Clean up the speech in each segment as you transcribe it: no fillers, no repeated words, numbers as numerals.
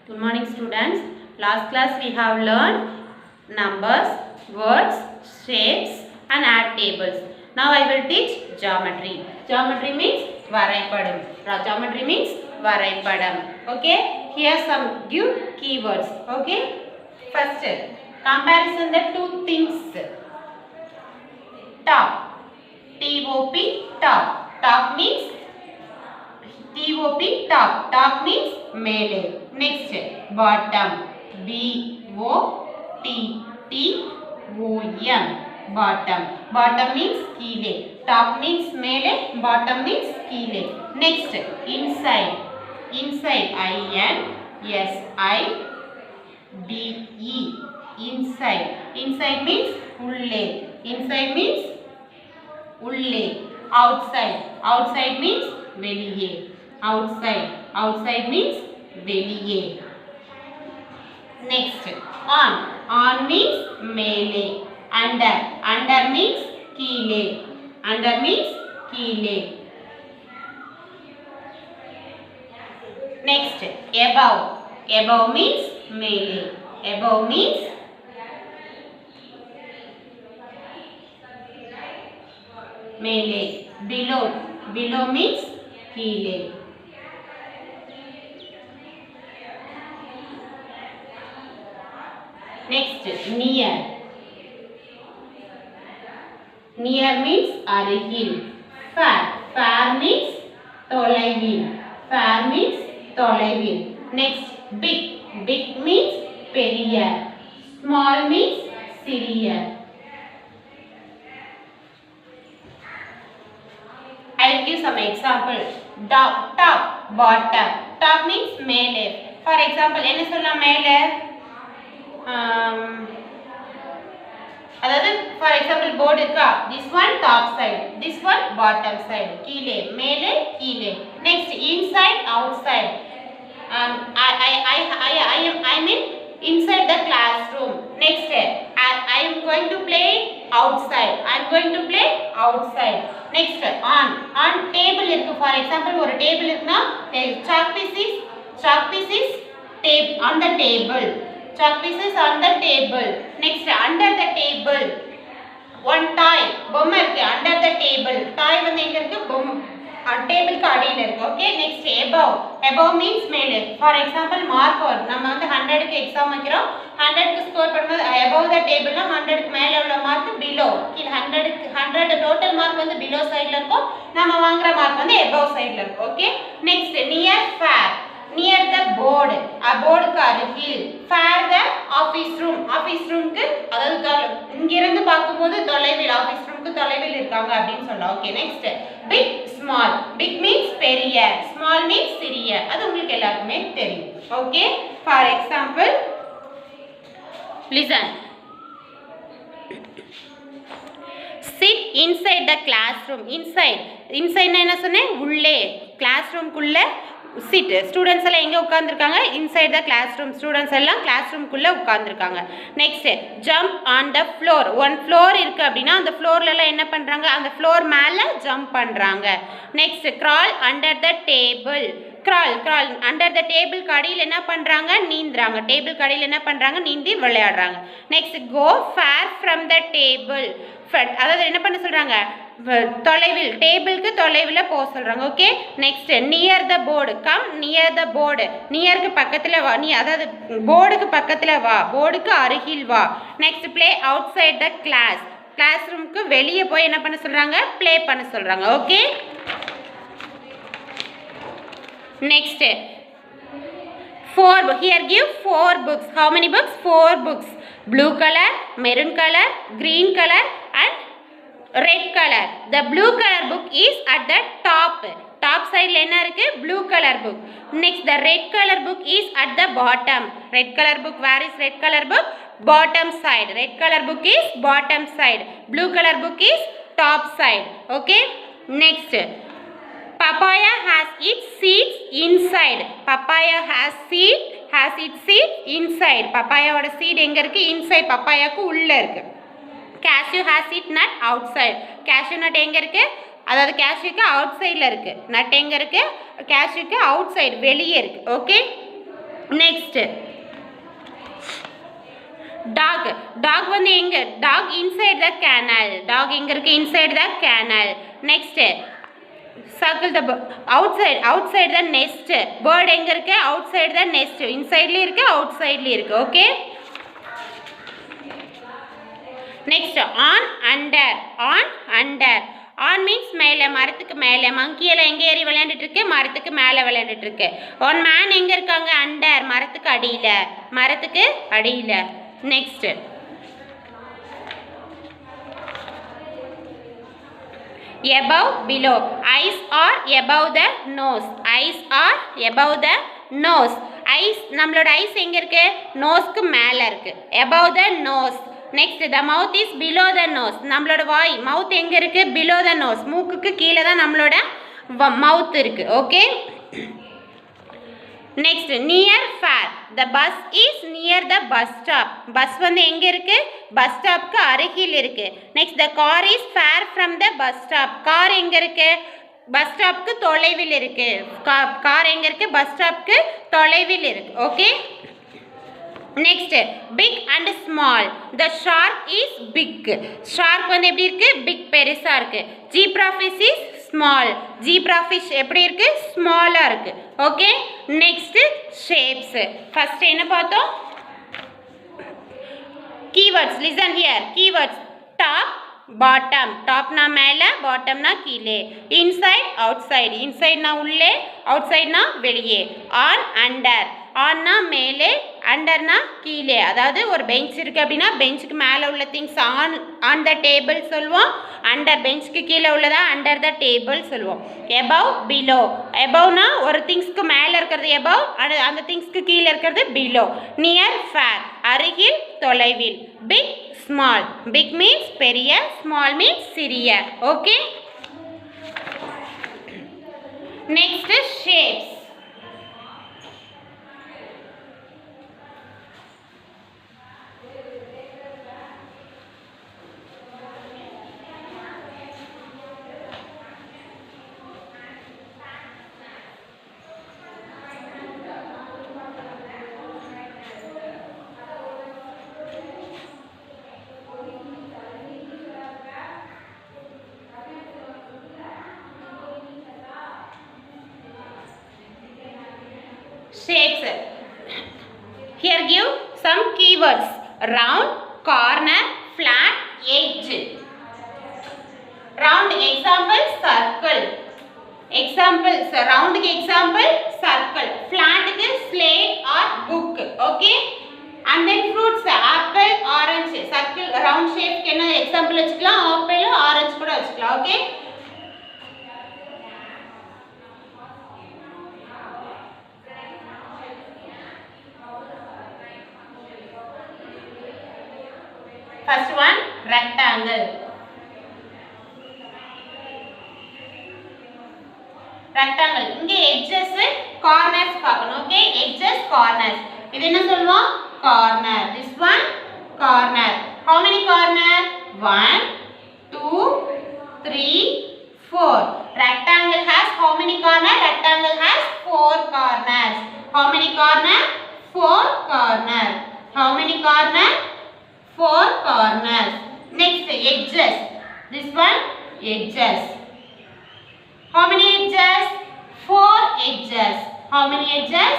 Good morning students. Last class we have learned numbers, words, shapes and add tables. Now I will teach geometry. Geometry means varaipadam. Geometry means varaipadam. Okay? Here some give keywords. Okay? First, comparison the two things. Top. T-O-P, top. Top means T-O-P, top. Top means mele. Next, bottom. B-O-T-T-O-M. Bottom. Bottom means keele. Top means mele. Bottom means keele. Next, inside. Inside. I-N-S-I-D-E. Inside. Inside means ulle. Inside means ulle. Outside. Outside means வெளியே. Outside. Outside means வெளியே. Next, on. On means மேலே. Under. Under means கீழே. Under means கீழே. Next, above. Above means மேலே. Above means மேலே. Below. Below means கீழே. Next, near. Near means அருகில். Far. Far means தொலைவில். Far means தொலைவில். Next, big. Big means பெரிய. Small means சிறிய. I will give some example. Top, bottom. Top means மேலே. For example, என்ன சொல்லலாம் மேலே? அதாவது for example board இருக்கா? This one top side, this one bottom side. கீழே, மேலே, கீழே. Next, inside, outside. I mean inside the classroom. Next, I am going to play outside. I am going to play outside. Next, on table இருக்கு. For example, ஒரு table இருக்குனா chalk piece is on the table. Chalk pieces on the table. Next, under the table. One toy. பொம்மை இருக்கு. Under the table. Toy வந்து எங்க இருக்கு? பொம்மை table க்கு அடியில இருக்கு. Okay. Next, above. Above means மேலே. For example, marker. நம்ம வந்து 100 க்கு எக்ஸாம் வைக்கிறோம். 100 க்கு ஸ்கோர் பண்ணும்போது above the table னா 100 க்கு மேல உள்ள மார்க் below. கீழ 100 டோட்டல் மார்க் வந்து below சைடுல இருக்கும். நம்ம வாங்குற மார்க் வந்து above சைடுல இருக்கும். Okay. Next, near far. Near the board. board க்கு அருகில். Far the office room. Office room க்கு அதாவது இங்க இருந்து பாக்கும்போது தொலைவில் office room க்கு தொலைவில் இருக்காங்க அப்படினு சொல்லலாம். Okay, next, big, small. Big means பெரிய, small means சிறிய. அது உங்களுக்கு எல்லாருக்குமே தெரியும். Okay, for example, listen. Sit inside the classroom. Inside என்ன சொன்னேன்? உள்ளே. classroom குள்ள sit. Students எல்லாம் எங்க உட்கார்ந்திருக்காங்க? Inside the classroom. Students எல்லாம் classroom குள்ள உட்கார்ந்திருக்காங்க. Next, jump on the floor. One floor இருக்கு அப்படினா அந்த floorல எல்லாம் என்ன பண்றாங்க? அந்த floor மேல jump பண்றாங்க. Next, crawl under the table. crawl under the table கடியில என்ன பண்றாங்க? நீந்துறாங்க. டேபிள் கடியில என்ன பண்றாங்க? நீந்தி விளையாடுறாங்க. Next, go far from the table. அதாவது என்ன பண்ண சொல்றாங்க? தொலைவில், டேபிளுக்கு தொலைவில் போக சொல்றாங்க. Okay. Next, near the board. Come near the board. நியருக்கு பக்கத்துல வா. அதாவது போர்டுக்கு பக்கத்துல வா, போர்டுக்கு அருகில் வா. Next, play outside the class. Class ரூமுக்கு வெளியே போய் என்ன பண்ண சொல்றாங்க? ப்ளே பண்ண சொல்றாங்க. Okay. Next, here give 4 books. How many books? 4 books. Blue color, maroon color, green color and red color. The blue color book is at the top. Top side la enna irukku? Blue color book. Next, the red color book is at the bottom. Red color book, where is red color book? Bottom side. Red color book is bottom side. Blue color book is top side. Okay. Next, papaya has its seeds inside. Papaya has its seed inside. papaya oda seed enga irukku? Inside. papaya ku ulla irukku. Cashew has its nut outside. Cashew nut enga irukku? அதாவது கேஷ்யூக்கு out சைடில் இருக்குது. Nut எங்கே இருக்குது? கேஷ்யூக்கு out side வெளியே இருக்குது. Okay. next dog வந்து எங்க dog inside the canal dog எங்க இருக்கு inside the canal next circle the outside the nest bird எங்க இருக்கு outside the nest insideல இருக்கு outsideல இருக்கு okay next on means மேலே மரத்துக்கு மேலே monkey எல்லாம் எங்க ஏறி விளையாண்டுட்டு இருக்கு மரத்துக்கு மேலே விளையாண்டுட்டு இருக்கு on man எங்க இருக்காங்க under மரத்துக்கு அடியில next above below eyes are above the nose eyes நம்மளோட eyes எங்க இருக்கு நோஸ்க்கு மேல இருக்கு above the nose next the mouth is below the nose நம்மளோட வாய் mouth எங்க இருக்கு below the nose மூக்குக்கு கீழ தான் நம்மளோட mouth இருக்கு okay next near far the bus is near the bus stop bus வந்து எங்க இருக்கு bus stopக்கு அருகில் இருக்கு next the car is far from the bus stop car எங்க இருக்கு bus stopக்கு தொலைவில் இருக்கு car எங்க இருக்கு bus stopக்கு தொலைவில் இருக்கு okay next big and small the shark is big shark வந்து எப்படி இருக்கு big பெருசா இருக்கு zebra fish is small zebra fish எப்படி இருக்கு small ஆ இருக்கு okay next shapes first என்ன பார்த்தோம் keywords listen here keywords top bottom top na மேலே bottom na கீழே inside outside inside na உள்ளே outside na வெளியே on under on na மேலே under na கீழே அதாவது ஒரு பெஞ்ச் இருக்கு அப்படினா பெஞ்சுக்கு மேலே உள்ள things on the table சொல்வோம் under பெஞ்சுக்கு கீழே உள்ளதா under the table சொல்வோம் above below above na ஒரு thingsக்கு மேலே இருக்கிறது above அந்த thingsக்கு கீழே இருக்கிறது below near far அருகில் தொலைவில் big small big means பெரிய small means சிறிய okay next shapes shapes here give some keywords round corner flat edge round example circle round example circle flat ku slate or book okay and then fruits apple orange circle round shape ku enna example vechikalam apple orange kuda vechikalam okay first one rectangle இங்க edges corners பார்க்கணும் okay edges corners இது என்ன சொல்வோம் corner this one corner how many corner 1 2 3 4 rectangle has how many corner rectangle has 4 corners how many corner 4 corner how many corner 4 corners next edges this one edges how many edges 4 edges how many edges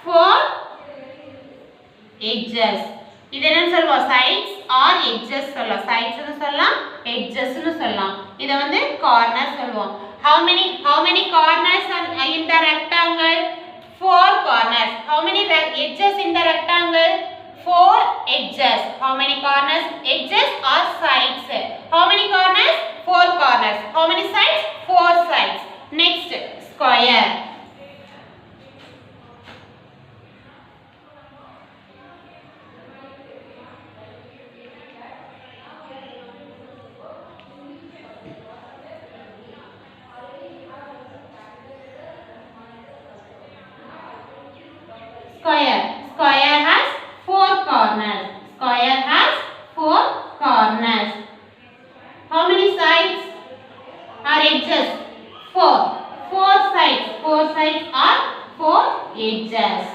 4 edges இது என்ன சொல்வோம் sides or edges சொல்லலாம் sides னு சொல்லலாம் edges னு சொல்லலாம் இத வந்து corners சொல்வோம் how many corners in the rectangle 4 corners how many edges in the rectangle 4 edges how many corners edges or sides how many corners 4 corners how many sides 4 sides next square square has 4 corners square has 4 corners how many sides are edges 4 sides are 4 edges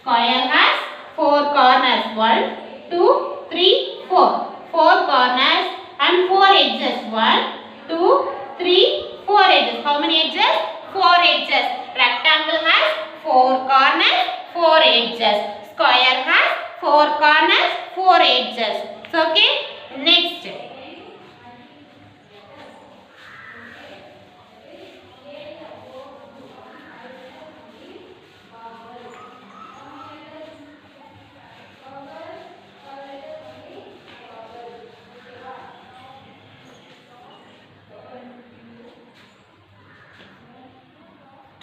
Square has 4 corners. 1, 2, 3, 4. 4 corners and 4 edges. 1, 2, 3, 4 edges. How many edges? 4 edges. Rectangle has 4 corners, 4 edges. Square has 4 corners, 4 edges. So, okay. Next.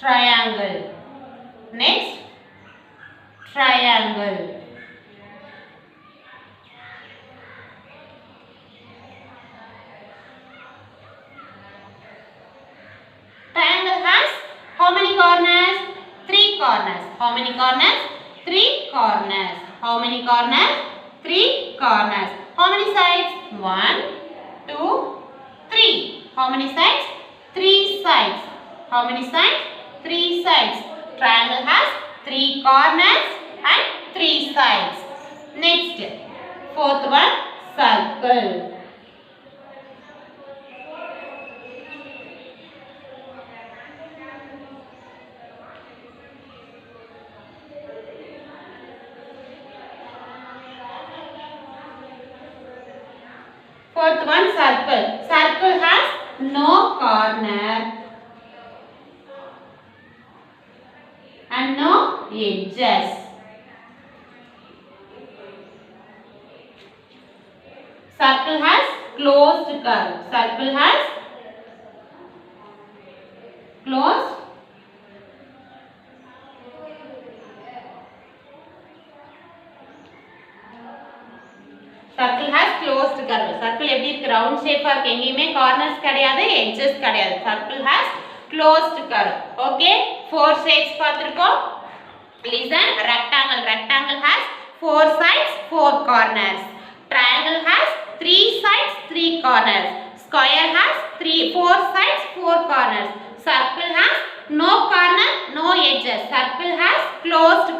Triangle. Next, triangle. Triangle has how many corners? 3 corners. How many corners? 3 corners. How many corners? 3 corners. How many sides? 1, 2, 3. How many sides? 3 sides. How many sides? 3 sides. Triangle has 3 corners and 3 sides. Next, fourth one, circle. Fourth one, circle. Circle has no corner and no edges. Circle has closed curve. Circle has closed circle has closed curve. Circle எப்படி இருக்கு? round shape ஆ இருக்கு. எங்கேயுமே corners கிடையாது, edges கிடையாது. Circle has closed curve. Okay, 4 shapes பார்த்திருக்கோம். Listen, rectangle. Rectangle has 4 sides, 4 corners. Triangle has 3 sides, 3 corners. Square has 4 sides, 4 corners. Circle has no corner, no edges. Circle has closed